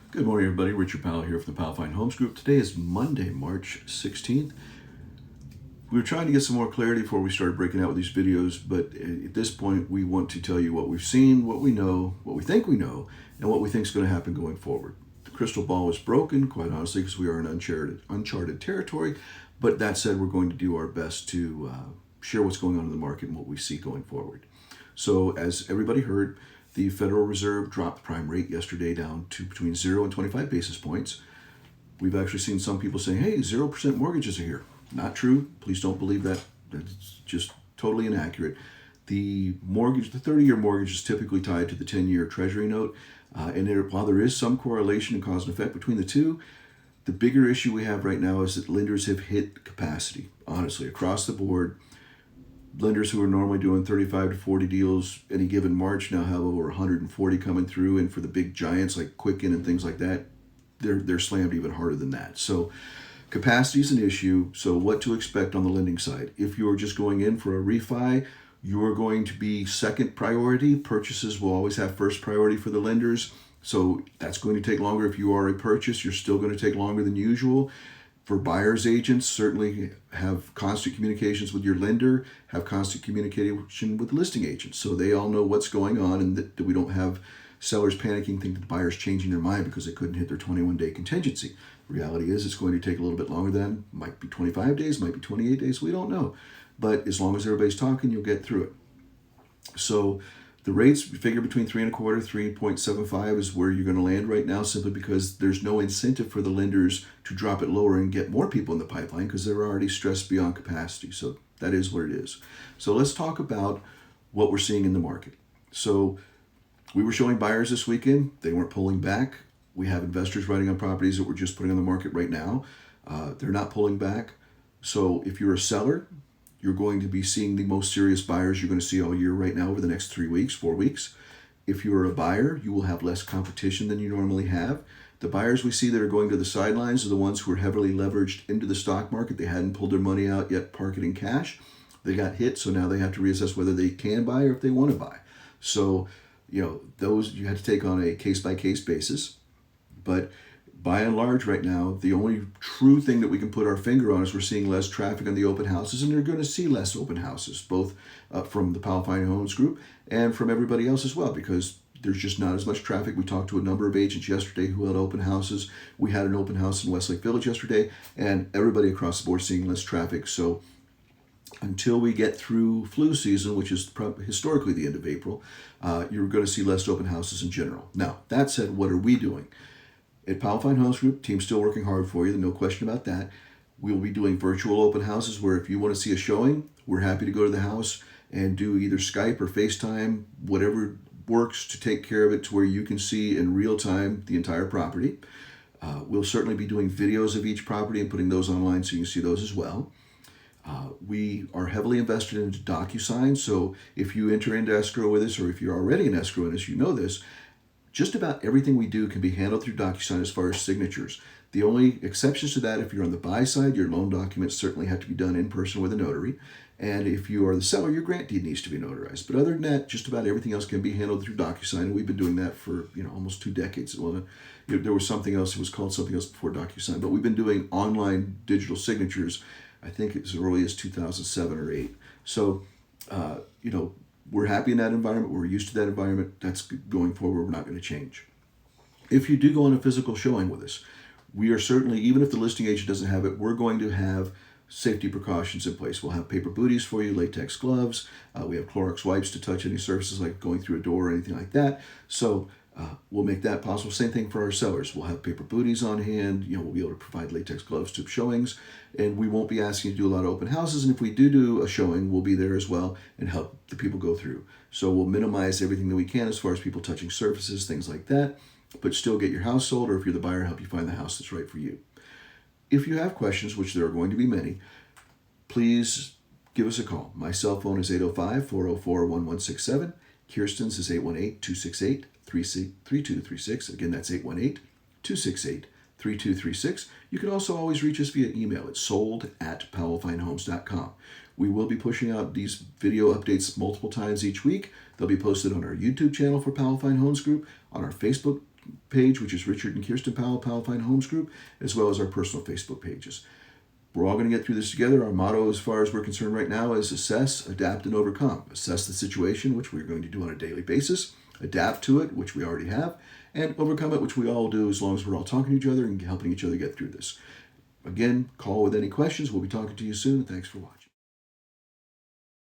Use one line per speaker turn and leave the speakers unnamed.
Good morning, everybody. Richard Powell here from the Powell Fine Homes Group. Today is Monday, March 16th. We were trying to get some more clarity before we started breaking out with these videos, but at this point, we want to tell you what we've seen, what we know, what we think we know, and what we think is going to happen going forward. The crystal ball is broken, quite honestly, because we are in uncharted territory. But that said, we're going to do our best to share what's going on in the market and what we see going forward. So, as everybody heard, the Federal Reserve dropped the prime rate yesterday down to between 0 and 25 basis points. We've actually seen some people saying, hey, 0% mortgages are here. Not true. Please don't believe that. That's just totally inaccurate. The 30-year mortgage is typically tied to the 10-year Treasury note. While there is some correlation and cause and effect between the two, the bigger issue we have right now is that lenders have hit capacity, honestly, across the board. Lenders who are normally doing 35 to 40 deals any given March now have over 140 coming through, and for the big giants like Quicken and things like that, they're slammed even harder than that. So capacity is an issue. So what to expect on the lending side? If you're just going in for a refi, you're going to be second priority. Purchases will always have first priority for the lenders. So that's going to take longer. If you are a purchase, you're still going to take longer than usual. For buyer's agents, certainly have constant communications with your lender, have constant communication with listing agents. So they all know what's going on, and that we don't have sellers panicking, thinking the buyer's changing their mind because they couldn't hit their 21-day contingency. The reality is it's going to take a little bit longer than, might be 25 days, might be 28 days, we don't know. But as long as everybody's talking, you'll get through it. So the rates, figure between 3.25, 3.75 is where you're going to land right now, simply because there's no incentive for the lenders to drop it lower and get more people in the pipeline because they're already stressed beyond capacity. So that is what it is. So let's talk about what we're seeing in the market. So we were showing buyers this weekend. They weren't pulling back. We have investors writing on properties that we're just putting on the market right now. They're not pulling back. So if you're a seller, you're going to be seeing the most serious buyers you're going to see all year right now over the next 3 weeks, 4 weeks. If you're a buyer, you will have less competition than you normally have. The buyers we see that are going to the sidelines are the ones who are heavily leveraged into the stock market. They hadn't pulled their money out yet, park it in cash. They got hit, so now they have to reassess whether they can buy or if they want to buy. So, those you have to take on a case-by-case basis. But by and large right now, the only true thing that we can put our finger on is we're seeing less traffic on the open houses, and you're going to see less open houses, both from the Powell Fine Homes Group and from everybody else as well, because there's just not as much traffic. We talked to a number of agents yesterday who had open houses. We had an open house in Westlake Village yesterday, and everybody across the board seeing less traffic. So until we get through flu season, which is historically the end of April, you're going to see less open houses in general. Now, that said, what are we doing? At Powell Fine Homes Group, team's still working hard for you, no question about that. We will be doing virtual open houses where if you want to see a showing, we're happy to go to the house and do either Skype or FaceTime, whatever works to take care of it to where you can see in real time the entire property. We'll certainly be doing videos of each property and putting those online so you can see those as well. We are heavily invested into DocuSign, so if you enter into escrow with us, or if you're already in escrow with us, you know this, just about everything we do can be handled through DocuSign as far as signatures. The only exceptions to that, if you're on the buy side, your loan documents certainly have to be done in person with a notary. And if you are the seller, your grant deed needs to be notarized. But other than that, just about everything else can be handled through DocuSign. And we've been doing that for almost 2 decades. Well, there was something else, it was called something else before DocuSign. But we've been doing online digital signatures, I think it was as early as 2007 or 8. So, we're happy in that environment. We're used to that environment. That's going forward. We're not going to change. If you do go on a physical showing with us, we are certainly, even if the listing agent doesn't have it, we're going to have safety precautions in place. We'll have paper booties for you, latex gloves. We have Clorox wipes to touch any surfaces like going through a door or anything like that. So we'll make that possible. Same thing for our sellers. We'll have paper booties on hand. We'll be able to provide latex gloves to showings, and we won't be asking you to do a lot of open houses. And if we do a showing, we'll be there as well and help the people go through. So we'll minimize everything that we can as far as people touching surfaces, things like that, but still get your house sold, or if you're the buyer, help you find the house that's right for you. If you have questions, which there are going to be many, please give us a call. My cell phone is 805-404-1167. Kirsten's is 818-268-3236. Again, that's 818-268-3236. You can also always reach us via email. It's sold@powellfinehomes.com. We will be pushing out these video updates multiple times each week. They'll be posted on our YouTube channel for Powell Fine Homes Group, on our Facebook page, which is Richard and Kirsten Powell, Powell Fine Homes Group, as well as our personal Facebook pages. We're all going to get through this together. Our motto, as far as we're concerned right now, is assess, adapt, and overcome. Assess the situation, which we're going to do on a daily basis. Adapt to it, which we already have. And overcome it, which we all do as long as we're all talking to each other and helping each other get through this. Again, call with any questions. We'll be talking to you soon. Thanks for watching.